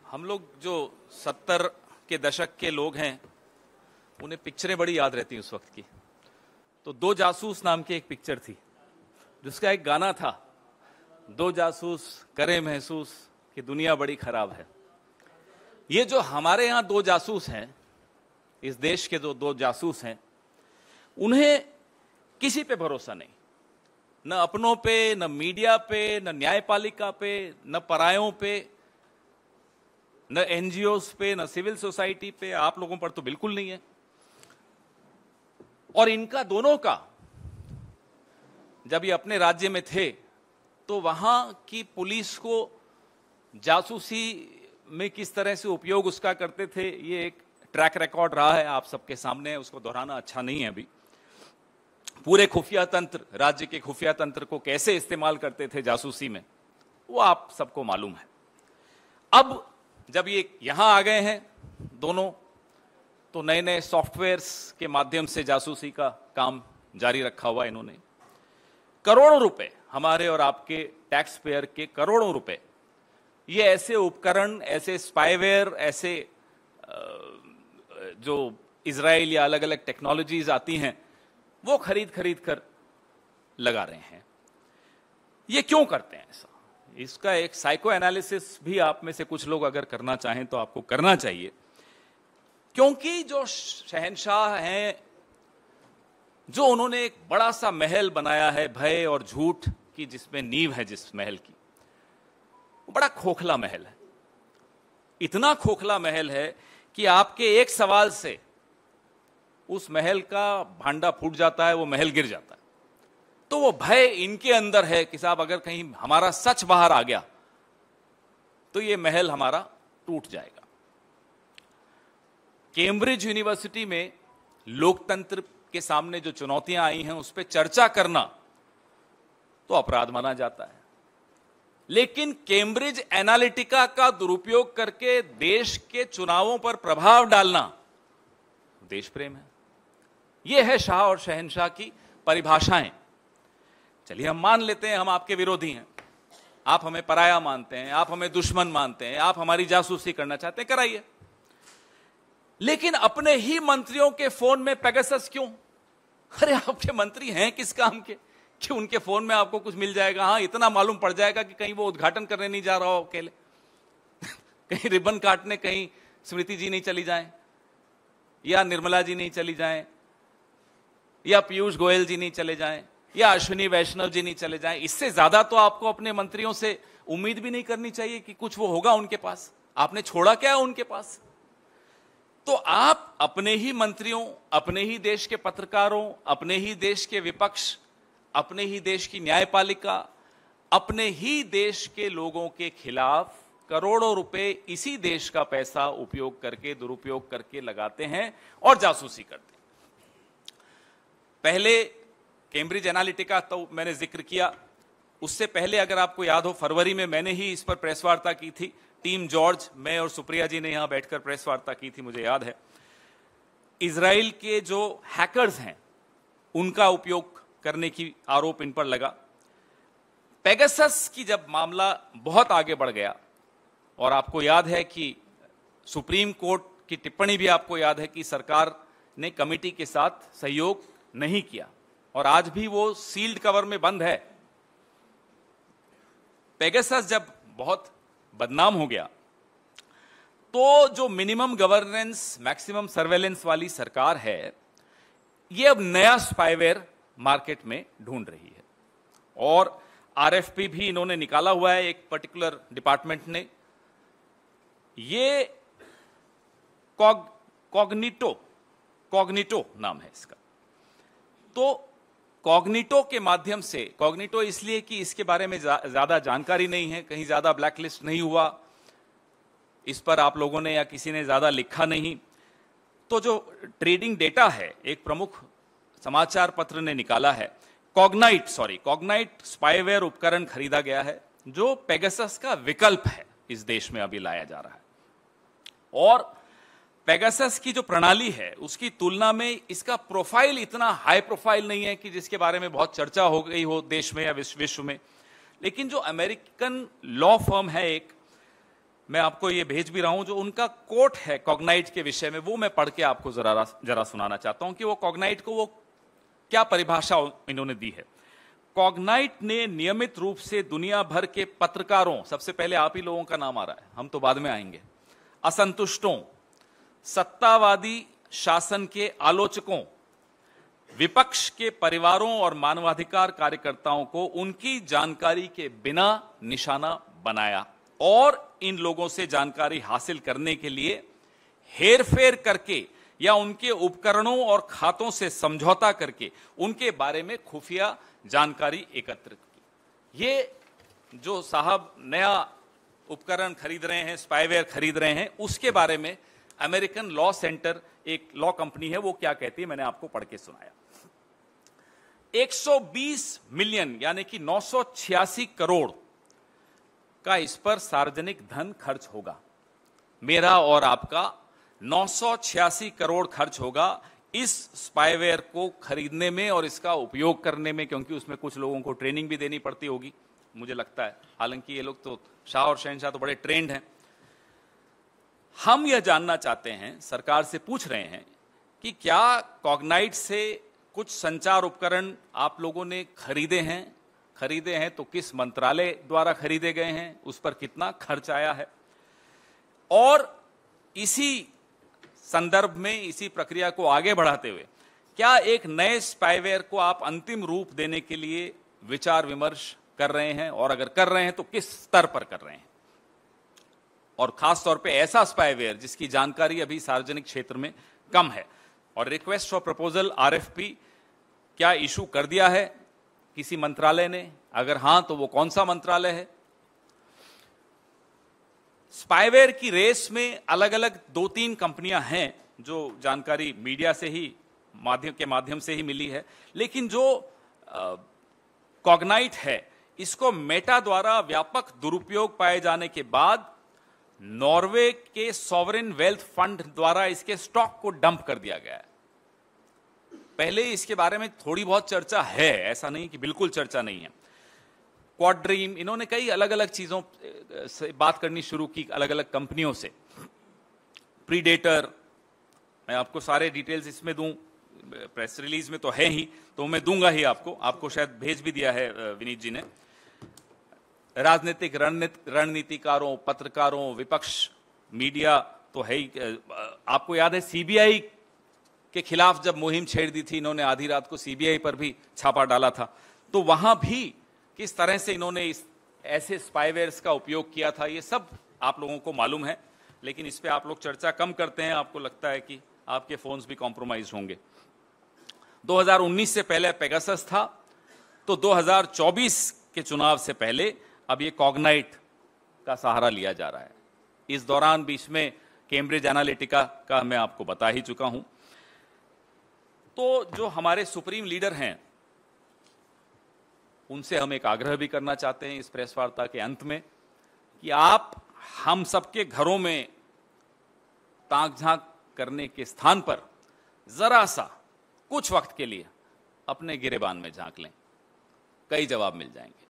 हम लोग जो 70 के दशक के लोग हैं उन्हें पिक्चरें बड़ी याद रहती हैं उस वक्त की। तो दो जासूस नाम की एक पिक्चर थी जिसका एक गाना था, दो जासूस करें महसूस कि दुनिया बड़ी खराब है। ये जो हमारे यहाँ दो जासूस हैं, इस देश के जो दो जासूस हैं, उन्हें किसी पे भरोसा नहीं, न अपनों पे, न मीडिया पे, न न्यायपालिका पे, न परायों पे, न एनजीओस पे, न सिविल सोसाइटी पे, आप लोगों पर तो बिल्कुल नहीं है। और इनका दोनों का जब ये अपने राज्य में थे तो वहां की पुलिस को जासूसी में किस तरह से उपयोग उसका करते थे, ये एक ट्रैक रिकॉर्ड रहा है, आप सबके सामने है, उसको दोहराना अच्छा नहीं है। अभी पूरे खुफिया तंत्र, राज्य के खुफिया तंत्र को कैसे इस्तेमाल करते थे जासूसी में, वो आप सबको मालूम है। अब जब ये यहां आ गए हैं दोनों, तो नए नए सॉफ्टवेयर्स के माध्यम से जासूसी का काम जारी रखा हुआ इन्होंने। करोड़ों रुपए, हमारे और आपके टैक्स पेयर के करोड़ों रुपए, ये ऐसे उपकरण, ऐसे स्पाईवेयर, ऐसे जो इजराइल या अलग अलग टेक्नोलॉजीज आती हैं, वो खरीद कर लगा रहे हैं। ये क्यों करते हैं ऐसा? इसका एक साइको एनालिसिस भी आप में से कुछ लोग अगर करना चाहें तो आपको करना चाहिए। क्योंकि जो शहंशाह हैं, जो उन्होंने एक बड़ा सा महल बनाया है भय और झूठ की, जिसमें नींव है जिस महल की, वो बड़ा खोखला महल है। इतना खोखला महल है कि आपके एक सवाल से उस महल का भांडा फूट जाता है, वो महल गिर जाता है। तो वो भय इनके अंदर है कि साहब अगर कहीं हमारा सच बाहर आ गया तो ये महल हमारा टूट जाएगा। कैम्ब्रिज यूनिवर्सिटी में लोकतंत्र के सामने जो चुनौतियां आई हैं उस पर चर्चा करना तो अपराध माना जाता है, लेकिन कैम्ब्रिज एनालिटिका का दुरुपयोग करके देश के चुनावों पर प्रभाव डालना देश प्रेम है। यह है शाह और शहंशाह की परिभाषाएं। चलिए हम मान लेते हैं हम आपके विरोधी हैं, आप हमें पराया मानते हैं, आप हमें दुश्मन मानते हैं, आप हमारी जासूसी करना चाहते हैं, कराइए। लेकिन अपने ही मंत्रियों के फोन में पेगासस क्यों? अरे आपके मंत्री हैं किस काम के कि उनके फोन में आपको कुछ मिल जाएगा? हाँ, इतना मालूम पड़ जाएगा कि कहीं वो उद्घाटन करने नहीं जा रहा हो अकेले, कहीं रिबन काटने कहीं स्मृति जी नहीं चली जाएं, या निर्मला जी नहीं चली जाएं, या पीयूष गोयल जी नहीं चले जाएं, या अश्विनी वैष्णव जी नहीं चले जाएं। इससे ज्यादा तो आपको अपने मंत्रियों से उम्मीद भी नहीं करनी चाहिए कि कुछ वो होगा उनके पास। आपने छोड़ा क्या है उनके पास? तो आप अपने ही मंत्रियों, अपने ही देश के पत्रकारों, अपने ही देश के विपक्ष, अपने ही देश की न्यायपालिका, अपने ही देश के लोगों के खिलाफ करोड़ों रुपए इसी देश का पैसा उपयोग करके, दुरुपयोग करके लगाते हैं और जासूसी करते हैं। पहले कैम्ब्रिज एनालिटिका तो मैंने जिक्र किया, उससे पहले अगर आपको याद हो फरवरी में मैंने ही इस पर प्रेस वार्ता की थी। टीम जॉर्ज, मैं और सुप्रिया जी ने यहां बैठकर प्रेस वार्ता की थी, मुझे याद है। इजराइल के जो हैकर्स हैं उनका उपयोग करने की आरोप इन पर लगा। पेगासस की जब मामला बहुत आगे बढ़ गया, और आपको याद है कि सुप्रीम कोर्ट की टिप्पणी भी आपको याद है कि सरकार ने कमेटी के साथ सहयोग नहीं किया, और आज भी वो सील्ड कवर में बंद है। पेगासस जब बहुत बदनाम हो गया तो जो मिनिमम गवर्नेंस मैक्सिमम सर्वेलेंस वाली सरकार है, ये अब नया स्पाईवेयर मार्केट में ढूंढ रही है, और आरएफपी भी इन्होंने निकाला हुआ है एक पर्टिकुलर डिपार्टमेंट ने। ये कॉग्निटो नाम है इसका। तो कॉग्निटो के माध्यम से, कॉग्निटो इसलिए कि इसके बारे में ज्यादा जानकारी नहीं है, कहीं ज्यादा ब्लैकलिस्ट नहीं हुआ, इस पर आप लोगों ने या किसी ने ज्यादा लिखा नहीं। तो जो ट्रेडिंग डेटा है, एक प्रमुख समाचार पत्र ने निकाला है, कॉग्नाइट स्पाईवेयर उपकरण खरीदा गया है जो पेगासस का विकल्प है, इस देश में अभी लाया जा रहा है। और पेगासस की जो प्रणाली है उसकी तुलना में इसका प्रोफाइल इतना हाई प्रोफाइल नहीं है कि जिसके बारे में बहुत चर्चा हो गई हो देश में या विश्व में। लेकिन जो अमेरिकन लॉ फर्म है एक, मैं आपको ये भेज भी रहा हूं, जो उनका कोट है कॉग्नाइट के विषय में, वो मैं पढ़ के आपको जरा सुनाना चाहता हूं कि वो कॉग्नाइट को वो क्या परिभाषा इन्होंने दी है। कॉग्नाइट ने नियमित रूप से दुनिया भर के पत्रकारों, सबसे पहले आप ही लोगों का नाम आ रहा है, हम तो बाद में आएंगे, असंतुष्टों, सत्तावादी शासन के आलोचकों, विपक्ष के परिवारों और मानवाधिकार कार्यकर्ताओं को उनकी जानकारी के बिना निशाना बनाया और इन लोगों से जानकारी हासिल करने के लिए हेरफेर करके या उनके उपकरणों और खातों से समझौता करके उनके बारे में खुफिया जानकारी एकत्रित की। ये जो साहब नया उपकरण खरीद रहे हैं, स्पाईवेयर खरीद रहे हैं, उसके बारे में अमेरिकन लॉ सेंटर, एक लॉ कंपनी है, वो क्या कहती है मैंने आपको पढ़ के सुनाया। 120 मिलियन यानी कि 986 करोड़ का इस पर सार्वजनिक धन खर्च होगा। मेरा और आपका 986 करोड़ खर्च होगा इस स्पाईवेयर को खरीदने में और इसका उपयोग करने में, क्योंकि उसमें कुछ लोगों को ट्रेनिंग भी देनी पड़ती होगी, मुझे लगता है। हालांकि ये लोग तो, शाह और शहनशाह तो बड़े ट्रेंड हैं। हम यह जानना चाहते हैं, सरकार से पूछ रहे हैं कि क्या कॉग्नाइट से कुछ संचार उपकरण आप लोगों ने खरीदे हैं तो किस मंत्रालय द्वारा खरीदे गए हैं, उस पर कितना खर्च आया है, और इसी संदर्भ में, इसी प्रक्रिया को आगे बढ़ाते हुए क्या एक नए स्पाईवेयर को आप अंतिम रूप देने के लिए विचार विमर्श कर रहे हैं, और अगर कर रहे हैं तो किस स्तर पर कर रहे हैं, और खास तौर पे ऐसा स्पाईवेयर जिसकी जानकारी अभी सार्वजनिक क्षेत्र में कम है। और रिक्वेस्ट फॉर प्रपोजल RFP क्या इशू कर दिया है किसी मंत्रालय ने? अगर हां तो वो कौन सा मंत्रालय है? स्पाईवेयर की रेस में अलग अलग 2-3 कंपनियां हैं, जो जानकारी मीडिया से ही माध्यम से ही मिली है, लेकिन जो कॉग्नाइट है, इसको मेटा द्वारा व्यापक दुरुपयोग पाए जाने के बाद नॉर्वे के सॉवरेन वेल्थ फंड द्वारा इसके स्टॉक को डंप कर दिया गया है। पहले इसके बारे में थोड़ी बहुत चर्चा है, ऐसा नहीं कि बिल्कुल चर्चा नहीं है। क्वाड्रीम, इन्होंने कई अलग अलग चीजों से बात करनी शुरू की, अलग अलग कंपनियों से। प्रीडेटर, मैं आपको सारे डिटेल्स इसमें दूं, प्रेस रिलीज में तो है ही, तो मैं दूंगा ही आपको शायद भेज भी दिया है विनीत जी ने। राजनीतिक रणनीतिकारों, पत्रकारों, विपक्ष, मीडिया तो है ही। आपको याद है CBI के खिलाफ जब मुहिम छेड़ दी थी इन्होंने, आधी रात को CBI पर भी छापा डाला था, तो वहां भी किस तरह से इन्होंने इस ऐसे स्पाईवेयर्स का उपयोग किया था, ये सब आप लोगों को मालूम है, लेकिन इस पे आप लोग चर्चा कम करते हैं। आपको लगता है कि आपके फोन्स भी कॉम्प्रोमाइज होंगे। 2019 से पहले पेगासस था, तो 2024 के चुनाव से पहले अब ये कॉग्नाइट का सहारा लिया जा रहा है। इस दौरान बीच में कैम्ब्रिज एनालिटिका का मैं आपको बता ही चुका हूं। तो जो हमारे सुप्रीम लीडर हैं, उनसे हम एक आग्रह भी करना चाहते हैं इस प्रेस वार्ता के अंत में कि आप हम सबके घरों में ताक झांक करने के स्थान पर जरा सा कुछ वक्त के लिए अपने गिरेबान में झांक लें, कई जवाब मिल जाएंगे।